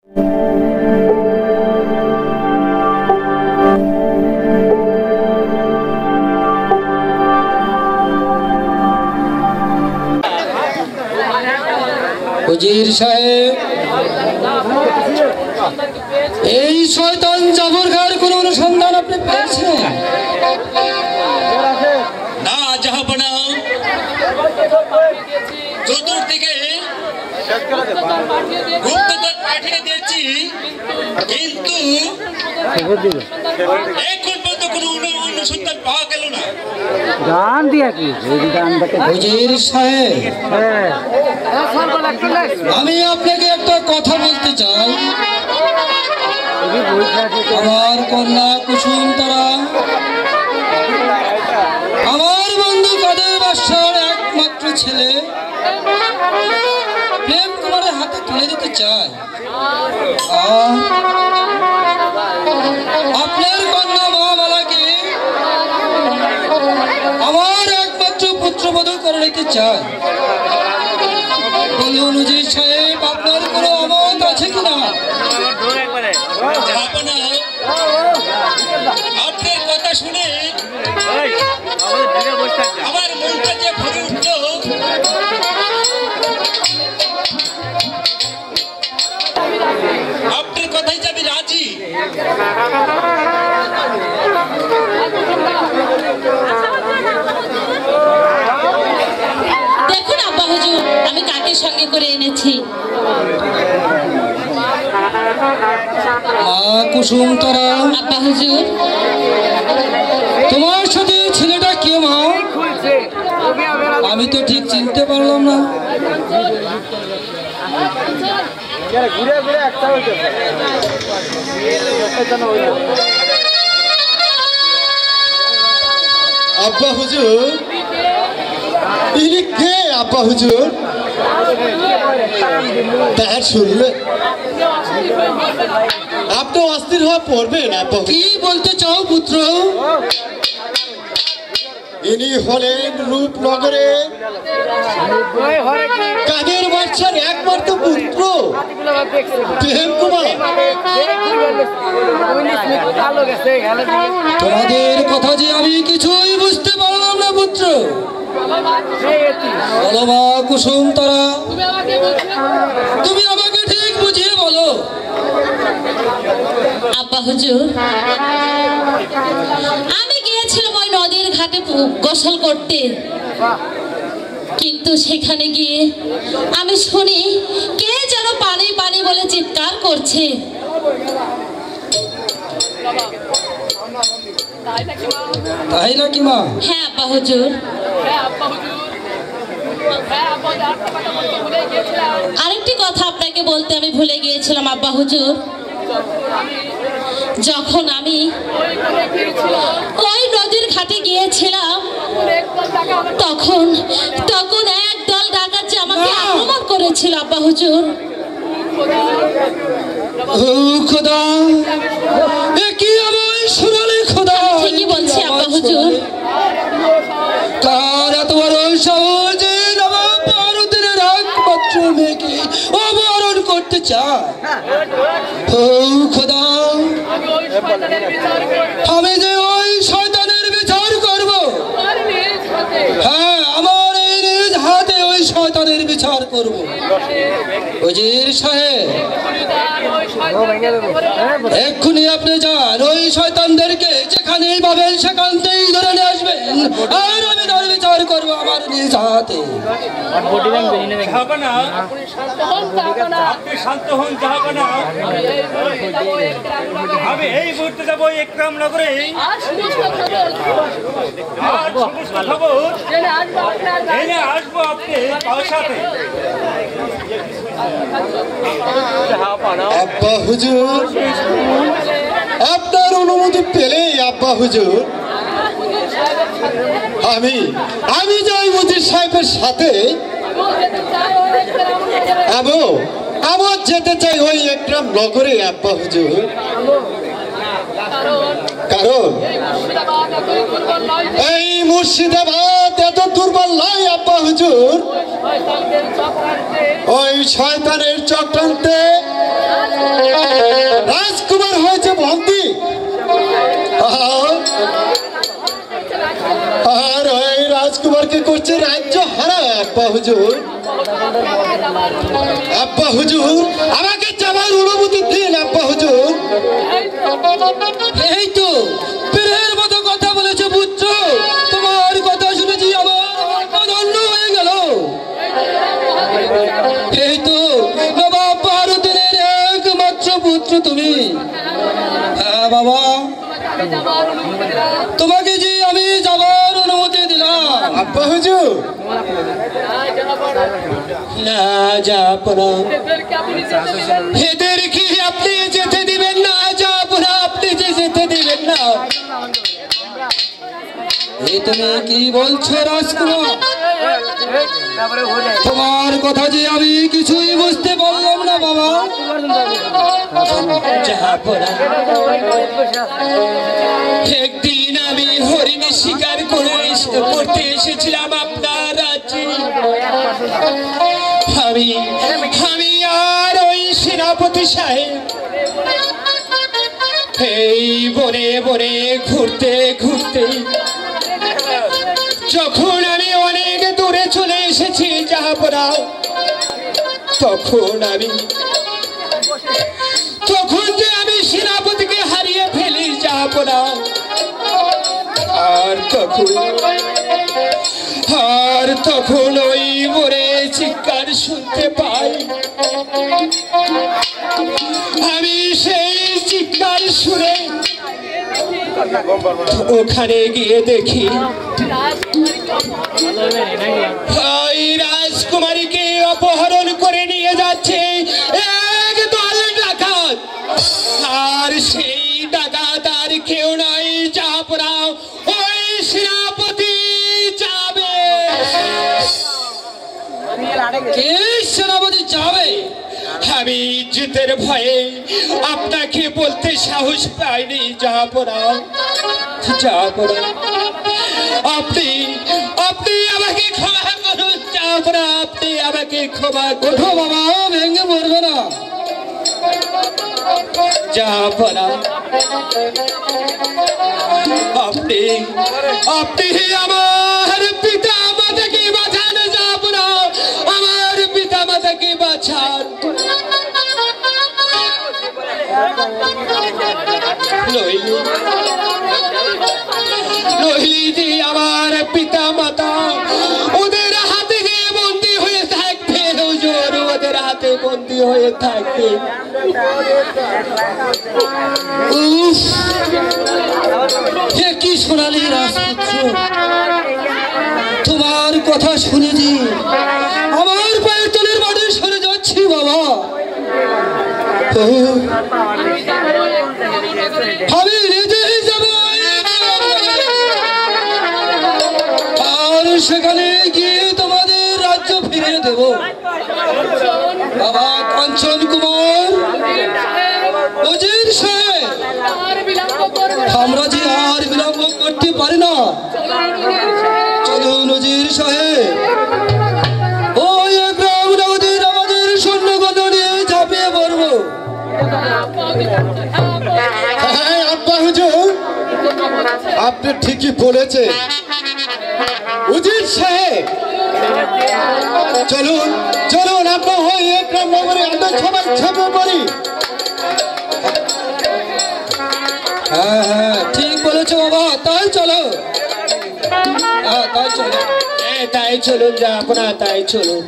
হুজুর সাহেব, এই শয়তান জাফর খাঁর কোন অনুসন্ধান আপনি পেয়েছেন? না জাহাপনা, চতুর্দিকে গুপ্তধন পাঠিয়ে দিয়েছি, কিন্তু এখন পর্যন্ত কোনো অনুসন্ধান পাওয়া গেল না। হুজুর সাহেব, আমি আপনাকে একটা কথা বলতে চাই। আমার কন্যা কুসুম তারা আমার বন্ধু কাদের বাদশার একমাত্র ছেলে প্রেম কুমারের হাতে তুলে দিতে চায়। আপনার কন্যা মহামালাকে আমার একমাত্র পুত্রবধূ করে নিতে চায়। বলুন হুজুর সাহেব, আপনার কোনো অমত আছে কিনা? আপনার কথা শুনে আমার মনটা যে ভরে উঠল। আপনার কথাই যে আমি রাজি। দেখুন আব্বা হুজুর, আমি কাকে সঙ্গে করে এনেছি। কুসুম তারা, আব্বা হুজুর, তোমার সাথে ছেলেটা কে মা? আমি তো ঠিক চিনতে পারলাম না। আব্বা হুজুর, ইনি কে আব্বা হুজুর? তার শুনলে আপনি অস্থির হয়ে পড়বেন। আব্বা কি বলতে চাও পুত্র? ইনি হলেন রূপনগরে কাদের বাদশার একমাত্র পুত্র প্রেম কুমার। তোমাদের কথা যে আমি কিছুই বুঝতে পারলাম না পুত্র। বলো মা কুসুম তারা, তুমি আমাকে ঠিক বুঝিয়ে বলো। আব্বা হুজুর, আমি গিয়েছিলাম ওই নদীর ঘাটে গোসল করতে, কিন্তু সেখানে গিয়ে আমি শুনি কে যেন পানি পানি বলে চিৎকার করছে। তাই নাকি মা? হ্যাঁ আব্বা হুজুর। আরেকটি কথা আপনাকে বলতে আমি ভুলে গিয়েছিলাম আব্বা হুজুর। যখন আমি ওই নদীর ঘাটে গিয়েছিলাম, তখন তখন একদল ডাকাত আমাকে আক্রমণ করেছিল আব্বা হুজুর। ও খোদা, এ কি আমায় শোনালে খোদা? ঠিকই বলছি আব্বা হুজুর। কার এত বড় সাহস আমার ভারতের একমাত্র মেয়েকে অপহরণ করতে চায়? ও খোদা, আমি যে ওই শয়তানের বিচার করব। হ্যাঁ, আমার এই নিজ হাতে ওই শয়তানের বিচার করব। হুজুর সাহেব, এক্ষুনি আপনি যান, ওই শয়তানদেরকে যেখানেই পাবেন সেখানতেই ধরে নিয়ে আসবেন, আর আমি তার বিচার করবো আমার নিজ হাতে। আপনি শান্ত হন জাহাপনা। আমি এই মুহূর্তে যাবো একরাম নগরে, আর সমস্ত খবর জেনে আসবো আপনার সাথে। আব্বা হুজুর, আপনার অনুমতি পেলেই আব্বা হুজুর আমি যাই মুজির সাহেবের সাথে। আমার যেতে চাই ওই একরাম নগরে আব্বা হুজুর। কারণ এই মুর্শিদাবাদ এত দুর্বল নয় আব্বা হুজুর। ওই শয়তানের চক্রান্তে রাজকুমার হয়েছে বন্দী, আর ওই রাজকুমারকে করছে রাজ্য হারা। আব্বা হুজুর, আব্বা হুজুর, আমাকে যাবার অনুমতি দিন আব্বা হুজুর। এই তো পীরের মতো কথা বলেছে পুত্র, তোমার কথা শুনেছি আমার ধন্য হয়ে গেল। এই তো নবাব বাহারুদ্দিনের একমাত্র পুত্র তুমি। হ্যাঁ বাবা, তোমাকে যে আমি যাবার অনুমতি দিলাম। আব্বা হুজুর, না যাব না, এদের কি আপনি যেতে দিবেন না? যাব না, আপনি যে যেতে দিবেন না। এই তুমি কি বলছো রাজকুমার? তোমার কথা যে আমি কিছুই বুঝতে পারলাম না বাবা। একদিন আমি হরিণ শিকার করতে এসেছিলাম আপনার রাজ্যে। আমি আর ওই সেনাপতি সাহেব এই বনে বনে ঘুরতে ঘুরতে যখন আমি অনেক দূরে চলে এসেছি জাহাপনা, তখন যে আমি সেনাপতিকে হারিয়ে ফেলি জাহাপনা। আর তখন ওই মোরে চিৎকার শুনতে পাই। আমি সেই চিৎকার শুনে ওখানে গিয়ে দেখি ওই রাজকুমারীকে অপহরণ করে নিয়ে যাচ্ছে এক দল ডাকাত। আর সেই ডাকাত আর কেউ নাই জাহাপনা, ওই সেনাপতি যাবে। কে সেনাপতি যাবে? আমি ইজ্জতের ভয়ে আপনাকে বলতে সাহস পাইনি জাহাপনা। আপনি আমাকে ক্ষমা করুন জাহাপনা, আপনি আমাকে ক্ষমা করুন। বাবা ভেঙে পড়বে না জাহাপনা, আপনি আমার পিতা মাতাকে বাঁচান জাহাপনা, আমার পিতা মাতাকে বাঁচান। নইলে যে আমার পিতা মাতা ওদের হাতে বন্দী হয়ে থাকবে, হুজুর, ওদের হাতে বন্দী হয়ে থাকবে। কি সোনালি রাজপুত্র, তোমার কথা শুনেছি আমার পায়ের তলের মাটি সরে যাচ্ছি বাবা। আমি নিজেই যাব আর সেখানে গিয়ে তোমাদের রাজ্য ফিরিয়ে দেব বাবা। কাঞ্চন কুমার, উজির সাহেব, আমরা যে আর বিলম্ব করতে পারি না। চলুন উজির সাহেব, ওই গ্রাম নদীর আমাদের সৈন্যগণ নিয়ে ঝাঁপিয়ে পড়বো। হ্যাঁ আব্বা হুজুর, আপনি ঠিকই বলেছেন। উজির সাহেব, চলুন চলুন, আব্বা হই একরাম নগরে আমরা সবাই ঝাঁপে পড়ি। হ্যাঁ হ্যাঁ ঠিক বলেছো বাবা, তাই চলো। তাই চলুন জাহাপনা, তাই চলুন।